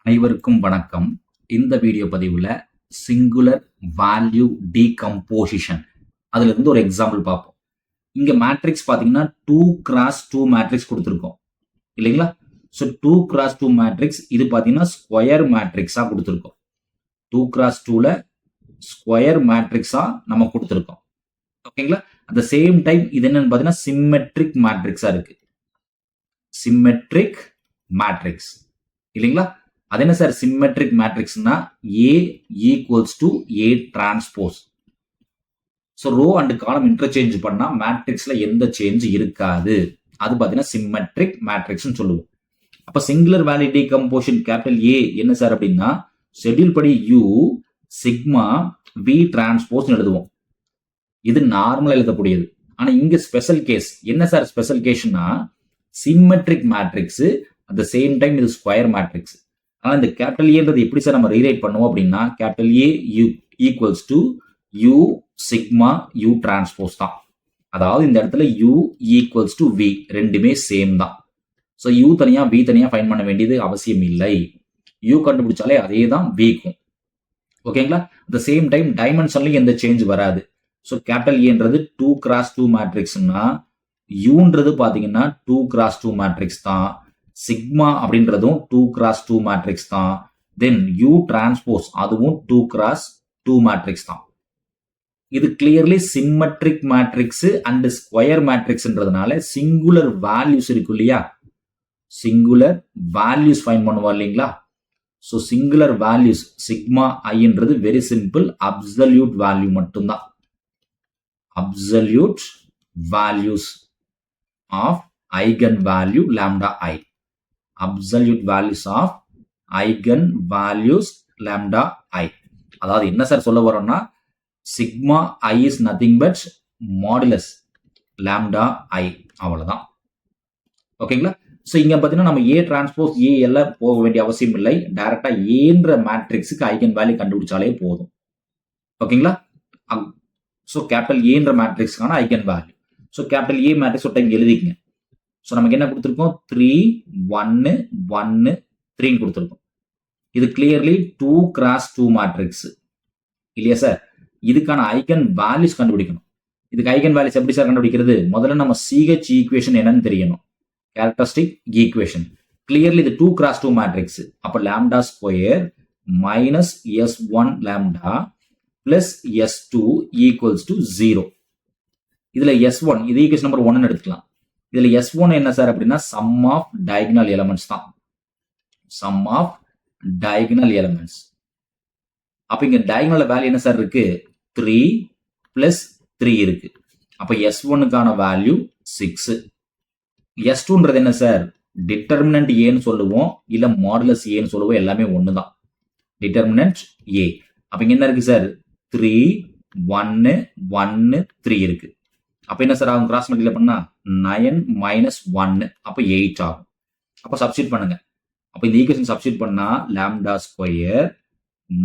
அனைவருக்கும் வணக்கம். இந்த வீடியோ பதிவில் சிங்குலர் வேல்யூ டீகம்போசிஷன் அதுல இருந்து ஒரு எக்ஸாம்பிள் பார்ப்போம். இங்க மேட்ரிக்ஸ் பாத்தீங்கன்னா 2x2 மேட்ரிக்ஸ் கொடுத்துருக்கோம் இல்லைங்களா? ஸோ 2x2 மேட்ரிக்ஸ் இது பாத்தீங்கன்னா ஸ்கொயர் மேட்ரிக்ஸா கொடுத்துருக்கோம். 2x2ல ஸ்கொயர் மேட்ரிக்ஸா நம்ம கொடுத்துருக்கோம். ஓகேங்களா? அட் த சேம் டைம் இது என்னன்னு பாத்தீங்கன்னா சிம்மெட்ரிக் மேட்ரிக்ஸா இருக்கு. சிம்மெட்ரிக் மேட்ரிக்ஸ் இல்லைங்களா? அது என்ன சார் சிம்மெட்ரிக் மேட்ரிக்ஸ்னா A equals to A transpose. So row and column interchange பண்ணா மேட்ரிக்ஸ்ல எந்த சேஞ்ச் இருக்காது. அது பார்த்தீங்கன்னா சிம்மெட்ரிக் மேட்ரிக்ஸ்னு சொல்லுவோம். அப்ப singular value decomposition capital A என்ன சார் அப்படின்னா ஷெட்யூல் படி U சிக்மா V டிரான்ஸ்போஸ் எழுதுவோம். இது நார்மலா எழுதக்கூடியது. ஆனா இங்க ஸ்பெஷல் கேஸ் என்ன சார் ஸ்பெஷல் கேஸ்னா symmetric matrix at the same time இது ஸ்கொயர் மேட்ரிக்ஸ். ஆனா இந்த கேபிட்டல் ஏன்றது எப்படி சார் நம்ம ரீரைட் பண்ணுவோம் அப்படின்னா capital A equals to you sigma you transpose தான். அதாவது இந்த இடத்துல யூ ஈக்குவல்ஸ் டு வி ரெண்டுமே சேம் தான். ஸோ யூ தனியா வி தனியா ஃபைண்ட் பண்ண வேண்டியது அவசியம் இல்லை. யூ கண்டுபிடிச்சாலே அதே தான் விக்கும். ஓகேங்களா? அட் சேம் டைம் டைமென்ஷன்லயும் எந்த சேஞ்ச் வராது. ஸோ கேபிட்டல் ஏன்றது 2x2 மேட்ரிக்ஸ்னா யூன்றது பாத்தீங்கன்னா 2x2 மேட்ரிக்ஸ் தான். சிக்மா அப்படின்றதும் 2x2 மேட்ரிக்ஸ் தான். தென் யூ டிரான்ஸ்போஸ் அதுவும் 2x2 மேட்ரிக்ஸ் தான். இது clearly symmetric matrix and square மேட்ரிக்ஸ்ன்றதுனால சிங்குலர் வேல்யூஸ் இருக்கு இல்லையா? சிங்குலர் வேல்யூஸ் ஃபைண்ட் பண்ணுவோம் இல்லைங்களா? ஸோ சிங்குலர் வேல்யூஸ் சிக்மா ஐன்றது வெரி சிம்பிள் அப்சல்யூட் வேல்யூ மட்டும்தான். Absolute values of eigen value lambda I. absolute values of eigen values lambda I. அதாவது என்ன sir சொல்ல வரோம்னா sigma I is nothing but modulus lambda I அவ்வளவுதான். ஓகேங்களா? So இங்க பாத்தீங்கன்னா நம்ம A டிரான்ஸ்போஸ் A எல்லாம் போக வேண்டிய அவசியம் இல்லை. டைரக்டா ஏன்ற மேட்ரிக்ஸுக்கு ஐகன் வேல்யூ கண்டுபிடிச்சாலே போதும். ஓகேங்களா? ஸோ கேபிட்டல் ஏன்ற மேட்ரிக்ஸ்க்கான eigen value. So capital A matrix ஒரு டைம் எழுதிக்கங்க. ஸோ நமக்கு என்ன கொடுத்துருக்கோம் 3 1 1 3 கொடுத்துருக்கோம். இது கிளியர்லி 2x2 மேட்ரிக்ஸ் இல்லையா சார்? இதுக்கான ஐகன் வேல்யூஸ் கண்டுபிடிக்கணும். இதுக்கு ஐகன் வேல்யூஸ் எப்படி சார் கண்டுபிடிக்கிறது? முதல்ல நம்ம CH ஈக்குவேஷன் என்னன்னு தெரியணும். கேரக்டரிஸ்டிக் ஈக்குவேஷன் கிளியர்லி இது 2x2 மேட்ரிக்ஸ். அப்ப lambda square minus S1 lambda plus S2 equals to 0. இதுல S1 இது ஈக்குவேஷன் நம்பர் 1 எடுத்துக்கலாம். இதுல S1 என்ன சார் அப்படின்னா சம் ஆஃப் டயகனல் எலிமெண்ட்ஸ் தான். Sum of diagonal elements. அப்ப இங்க டயகனல் வேல்யூ என்ன சார் இருக்கு 3 பிளஸ் 3 இருக்கு. அப்ப S1க்கான வேல்யூ 6. S2ன்றது என்ன சார் டிட்டர்மினன்ட் ஏன்னு சொல்லுவோம் இல்ல மாடுலஸ் ஏன்னு சொல்லுவோம், எல்லாமே ஒண்ணுதான். டிட்டர்மினன்ட் ஏ. அப்ப இங்க என்ன இருக்கு சார் 3 1 1 3 இருக்கு. அப்ப என்ன சார் ஆகும் கிராஸ் மல்டிப்ளை பண்ணா 9 மைனஸ் 1 அப்ப 8 ஆகும். அப்ப சப்ஸ்டிட் பண்ணுங்க. அப்ப இந்த ஈக்குவேஷன் சப்ஸ்டிட் பண்ணா lambda square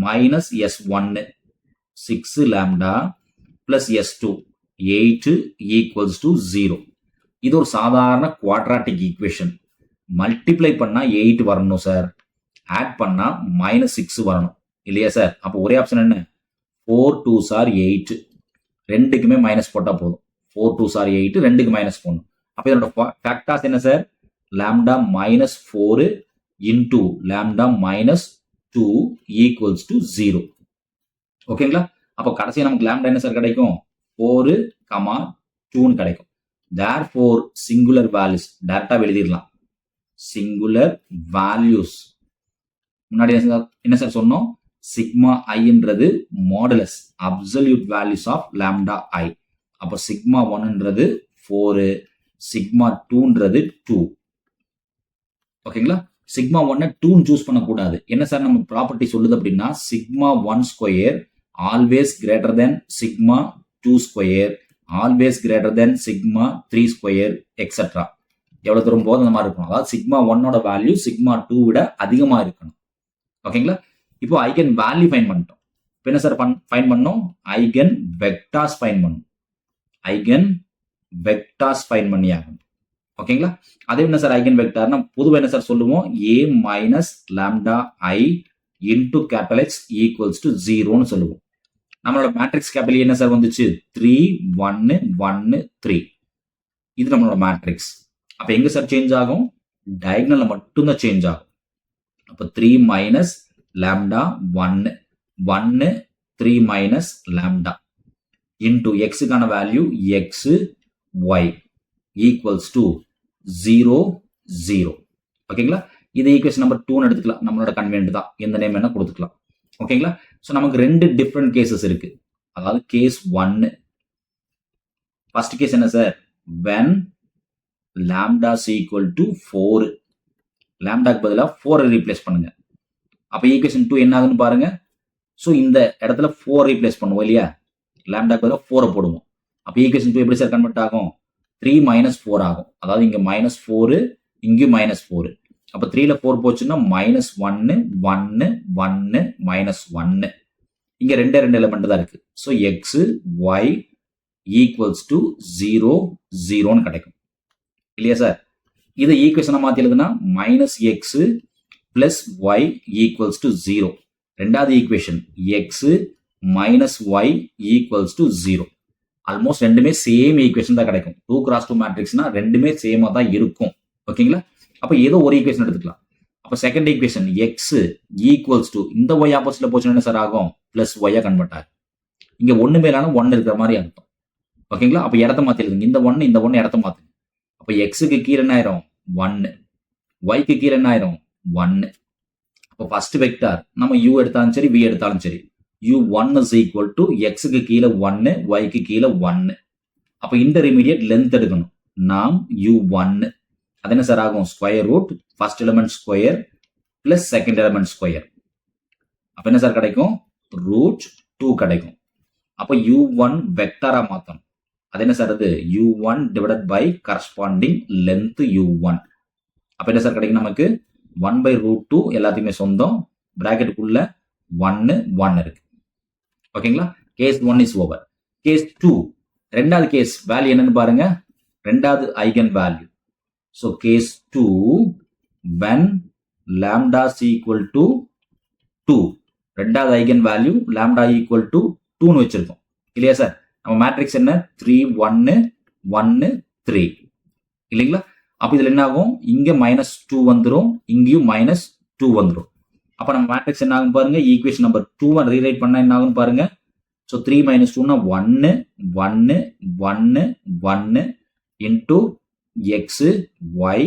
minus S1 6 lambda plus S2 8 equals to 0. இது ஒரு சாதாரண குவாட்ராட்டிக் ஈக்குவேஷன். மல்டிப்ளை பண்ணா 8 வரணும் சார். ஆட் பண்ணா மைனஸ் 6 வரணும் இல்லையா சார்? அப்ப ஒரே ஆப்ஷன் என்ன 4 2s are 8. ரெண்டுக்குமே மைனஸ் போட்டா போதும். 4 2s are 8 ரெண்டுக்கு மைனஸ் போடணும். அப்ப இதோட ஃபேக்டர்ஸ் என்ன sir lambda minus 4 into lambda minus 2 equals to 0. ஓகேங்களா? அப்போ கடைசியா நமக்கு லாம்டா என்ன சார் கிடைக்கும் 4 2 கிடைக்கும். therefore சிங்குலர் வேல்யூஸ் டைரக்டா எழுதிடலாம். சிங்குலர் வேல்யூஸ் முன்னாடி என்ன சார் சொன்னோம் சிக்மா ஐன்றது modulus absolute values of lambda I. அப்ப சிக்மா 1ன்றது 4 சிக்மா 2ன்றது 2. ஓகேங்களா? சிக்மா 1 2 சூஸ் பண்ணக்கூடாது. என்ன சார் நம்ம ப்ராப்பர்ட்டி சொல்லுது அப்படின்னா sigma 1 square always greater than sigma 2 square always greater than sigma 3 square etcetera. எவ்வளவு தூரம் போதும் அந்த மாதிரி இருக்கணும். அதாவது சிக்மா 1ஓட வேல்யூ சிக்மா 2 விட அதிகமா இருக்கணும். ஓகேங்களா? இப்போ ஐகன் வேல்யூ ஃபைண்ட் பண்ணிட்டோம். இப்போ என்ன சார் ஃபைண்ட் பண்ணோம் ஐகன் வெக்டார்ஸ் ஃபைண்ட் பண்ணணும். ஐகன் வெக்டார்ஸ் ஃபைண்ட் பண்ணி ஆகணும். ஓகேங்களா? அதே என்ன சார் ஐகன் வெக்டார்னா பொதுவா என்ன சார் சொல்லுவோம்? A minus lambda I into capital X equals to 0ன்னு சொல்லுவோம். நம்மளோட மேட்ரிக்ஸ் கேபிட்டல் என்ன சார் வந்துச்சு? 3 1 1 3. இது நம்மளோட மேட்ரிக்ஸ். அப்ப எங்க சார் சேஞ்ச் ஆகும்? டயகனல்ல மட்டும் தான் சேஞ்ச் ஆகும். அப்ப 3 minus lambda 1 1 3 minus lambda into எக்ஸுக்கான value X Y equals to 0 0. ஓகேங்களா? இது ஈக்குவேஷன் நம்பர் 2ன்னு எடுத்துக்கலாம். நம்மளோட கன்வென்ட் தான். எந்த நேம் வேணா கொடுத்துக்கலாம். ஓகேங்களா? ஸோ நமக்கு ரெண்டு டிஃப்ரெண்ட் கேசஸ் இருக்கு. அதாவது கேஸ் 1 ஃபர்ஸ்ட் கேஸ் என்ன sir? when lambda is equal to 4. லாம்டாக்கு பதிலாக 4 ரீப்ளேஸ் பண்ணுங்க. அப்போ ஈக்குவேஷன் 2 என்ன ஆகுதுன்னு பாருங்க. ஸோ இந்த இடத்துல 4 ரீப்ளேஸ் பண்ணுவோம் இல்லையா? லாம்டாக்கு பதிலாக 4 போடுவோம். அப்போ ஈக்குவேஷன் 2 எப்படி சார் கன்வெர்ட் ஆகும்? 3 மைனஸ் 4 ஆகும். அதாவது இங்க மைனஸ் 4 இங்கேயும் மைனஸ் 4. அப்போ 3ல 4 போச்சுன்னா மைனஸ் 1 1 1 மைனஸ் 1. இங்க ரெண்டு எலிமெண்ட் தான் இருக்கு. So x Y equals to 0 0ன்னு கிடைக்கும் இல்லையா சார்? இதை ஈக்குவேஷனை மாத்தி எழுதுனா minus x plus y equals to 0. ரெண்டாவது equation x minus y equals to 0. Almost ரெண்டுமே சேம் ஈக்குவேஷன் தான் கிடைக்கும். 2x2 மேட்ரிக்ஸ்னா ரெண்டுமே சேமா தான் இருக்கும். ஓகேங்களா? அப்ப ஏதோ ஒரு ஈக்குவேஷன் எடுத்துக்கலாம். அப்ப second equation X equals to இந்த ஒய் ஆப்போசிட்ல போச்சுன்னா என்ன சார் ஆகும்? பிளஸ் ஒய்யா கன்வெர்ட் ஆகும். இங்க ஒண்ணு மேலான 1 இருக்கிற மாதிரி அர்த்தம். ஓகேங்களா? அப்ப இடத்த மாத்தி எழுதுங்க. இந்த 1 இடத்த மாத்துங்க. அப்ப எக்ஸுக்கு கீழே என்ன ஆயிரும்? 1. ஒய்க்கு கீழே என்ன ஆயிரும்? 1. அப்போ ஃபர்ஸ்ட் வெக்டார் நம்ம u எடுத்தாலும் சரி v எடுத்தாலும் சரி u1 is equal to xக்கு கீழே 1 yக்கு கீழே 1. அப்போ இன்டர்மீடியட் லென்த் எடுக்கணும். நாம் u1 அது என்ன சார் ஆகும்? Square root first element square plus second element square. அப்ப என்ன சார் கிடைக்கும்? ரூட் 2 கிடைக்கும். அப்போ u1 வெக்டாரா மாத்தணும். அது என்ன சார்? அது u1 divided by corresponding length u1. அப்ப என்ன சார் கிடைக்கும் நமக்கு? 1 by root 2 எல்லாத்தையுமே சொந்தம். பிராக்கெட்டுக்குள்ள 1 1 இருக்கு. ஓகேங்களா? Case 1 is over. கேஸ் 2 ரெண்டாவது கேஸ் வேல்யூ என்னன்னு பாருங்க. ரெண்டாவது eigen value. So case 2 when lambda is equal to 2. ரெண்டாவது eigen value lambda equal to 2ன்னு வச்சிருக்கோம் இல்லையா சார்? நம்ம மேட்ரிக்ஸ் என்ன? 3 1 1 3 இல்லைங்களா? அப்ப இதுல என்ன ஆகும்? இங்க மைனஸ் 2 வந்துடும், இங்கேயும் மைனஸ் 2 வந்துடும். அப்ப நம்ம மேட்ரிக்ஸ் என்ன ஆகும் பாருங்க. ஈக்குவேஷன் நம்பர் 2 ரீரைட் பண்ணா என்ன ஆகும் பாருங்க. ஸோ 3 மைனஸ் 2னா 1 1 1 1 into X Y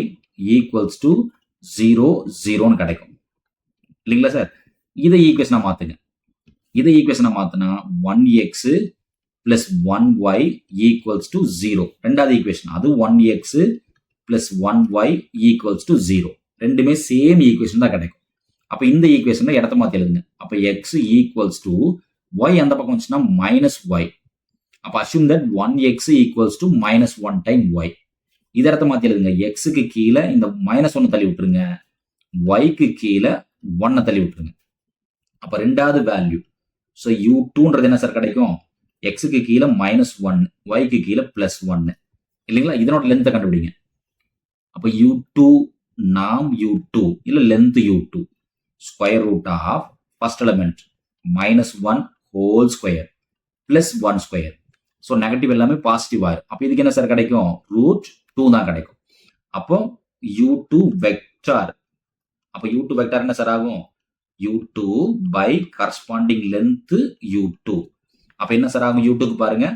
equals to 0 0ன்னு கிடைக்கும் இல்லைங்களா சார்? இதை ஈக்குவேஷனா மாத்துங்க. இதை ஈக்குவேஷனா மாத்தினா 1x plus 1y equals to 0. ரெண்டாவது ஈக்குவேஷன் அது 1x plus 1y equals to 0. ரெண்டுமே சேம் ஈக்குவேஷன் தான் கிடைக்கும். அப்ப இந்த ஈக்குவேஷன்ல இடத்த மாத்தி எழுதுங்க. அப்ப x ஈக்குவல்ஸ் டு y அந்த பக்கம் வந்துச்சுன்னா மைனஸ் y. அப்ப assume that 1x equals to minus 1 time y. இதை இடத்த மாத்தி எழுதுங்க. எக்ஸுக்கு கீழே இந்த மைனஸ் 1 தள்ளி விட்டுருங்க, yக்கு கீழே 1 தள்ளி விட்டுருங்க. அப்ப ரெண்டாவது வேல்யூ ஸோ u2ன்றது என்ன சார் கிடைக்கும்? எக்ஸுக்கு கீழே மைனஸ் 1 ஒய்க்கு கீழே பிளஸ் 1 இல்லைங்களா? இதனோட லென்த்தை கண்டுபிடிங்க. அப்ப u2 நாம் u2 இல்ல length u2 square root of first element minus 1 whole square plus 1 square. So negative எல்லாமே பாசிட்டிவ் ஆயிரும். அப்போ இதுக்கு என்ன சார் கிடைக்கும்? ரூட் 2 தான் கிடைக்கும். அப்போ u2 வெக்டார். அப்போ u2 வெக்டார் என்ன சார் ஆகும்? u2 by corresponding length u2. அப்ப என்ன சார் ஆகும்? u2க்கு பாருங்க.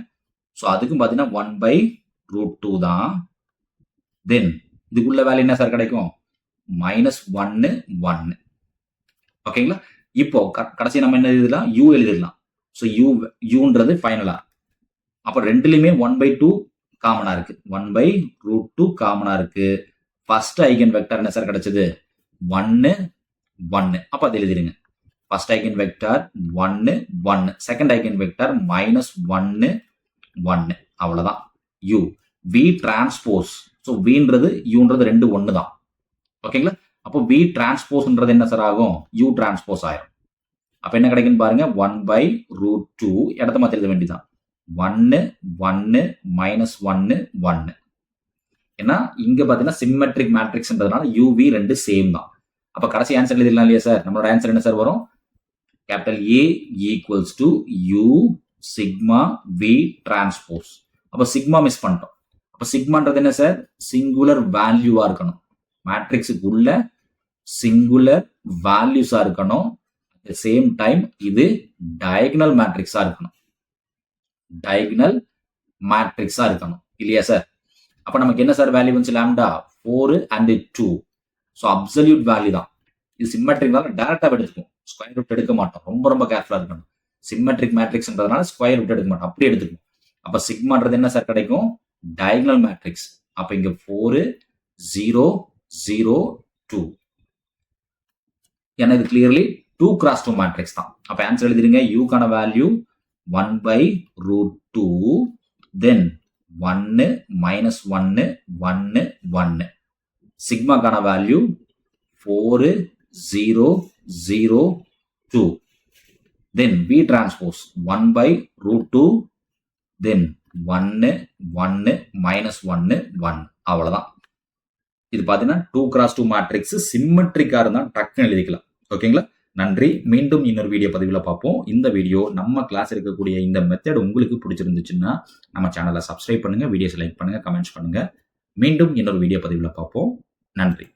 ஸோ அதுக்கும் பார்த்தீங்கன்னா 1 by root 2 தான். தென் இதுக்குள்ள வேல்யூ என்ன சார் கிடைக்கும்? மைனஸ் 1 1. ஓகேங்களா? இப்போ கடைசி நம்ம என்ன எழுதலாம்? u எழுதிடலாம். ஸோ யூன்றது ஃபைனலா. அப்ப ரெண்டுலையுமே 1 by 2 காமனா இருக்கு. 1 by root 2 காமனா இருக்கு. ஃபர்ஸ்ட் ஐகன் வெக்டார் என்ன சார் கிடைச்சது? 1 1. அப்ப அது எழுதிருங்க. First eigen vector 1 1, second eigen vector minus 1 1. அவ்வளவுதான். u v transpose. ஸோ vன்றது uன்றது ரெண்டு ஒன்று தான். ஓகேங்களா? அப்போ v டிரான்ஸ்போஸ்ன்றது என்ன சார் ஆகும்? u டிரான்ஸ்போஸ் ஆயிரும். அப்ப என்ன கிடைக்குன்னு பாருங்க. 1 by root 2 இடத்த மாத்தி எழுத வேண்டியதான். 1 1 மைனஸ் 1 1. ஏன்னா இங்க பாத்தீங்கன்னா சிம்மெட்ரிக் மேட்ரிக்ஸ்ன்றதுனால யூவி ரெண்டு சேம் தான். அப்ப கடைசி ஆன்சர் எழுதிடலாம் இல்லையா சார்? நம்மளோட ஆன்சர் என்ன சார் வரும்? Capital A equals to you sigma we transpose. அப்ப சிக்மா மிஸ் பண்ணிட்டோம். அப்ப சிக்மான்றது என்ன சார்? சிங்குலர் வேல்யூவா இருக்கணும். மேட்ரிக்ஸுக்கு உள்ள சிங்குலர் வேல்யூஸா இருக்கணும். அட் த சேம் டைம் இது டயகனல் மேட்ரிக்ஸா இருக்கணும். டயகனல் மேட்ரிக்ஸா இருக்கணும் இல்லையா சார்? அப்ப நமக்கு என்ன சார் வேல்யூ வந்து lambda 4 and 2. So absolute value தான். இது சிம்மெட்ரிக்னால டைரக்டா எடுத்துக்கும். ஸ்கொயர் ரூட் எடுக்க மாட்டோம். ரொம்ப ரொம்ப கேர்ஃபுல்லா இருக்கணும். சிம்மெட்ரிக் மேட்ரிக்ஸ்ன்றதுனால ஸ்கொயர் ரூட் எடுக்க மாட்டோம். அப்படியே எடுத்துக்கணும். அப்ப சிக்மான்றது என்ன சார் கிடைக்கும்? Diagonal matrix. அப்ப இங்க 4 0 0 2. ஏன்னா இது கிளியர்லி 2 cross 2 மேட்ரிக்ஸ் தான். அப்ப ஆன்சர் எழுதிருங்க. யூக்கான வேல்யூ 1/√2, தென் 1 minus 1 1 1. சிக்மாக்கான வேல்யூ 4 0 0 2. தென் V டிரான்ஸ்போஸ் 1/√2, தென் 1 1 minus 1 1. அவ்வளவுதான். இது பாத்தீங்கன்னா 2 cross 2 மேட்ரிக்ஸ் சிம்மெட்ரிக்கா இருந்தா டக்குன்னு எழுதிக்கலாம். ஓகேங்களா? நன்றி. மீண்டும் இன்னொரு வீடியோ பதிவில் பார்ப்போம். இந்த வீடியோ நம்ம கிளாஸ் இருக்கக்கூடிய இந்த மெத்தட் உங்களுக்கு பிடிச்சிருந்துச்சுன்னா நம்ம சேனலை சப்ஸ்கிரைப் பண்ணுங்க, வீடியோஸ் லைக் பண்ணுங்க, கமெண்ட்ஸ் பண்ணுங்க. மீண்டும் இன்னொரு வீடியோ பதிவில் பார்ப்போம். நன்றி.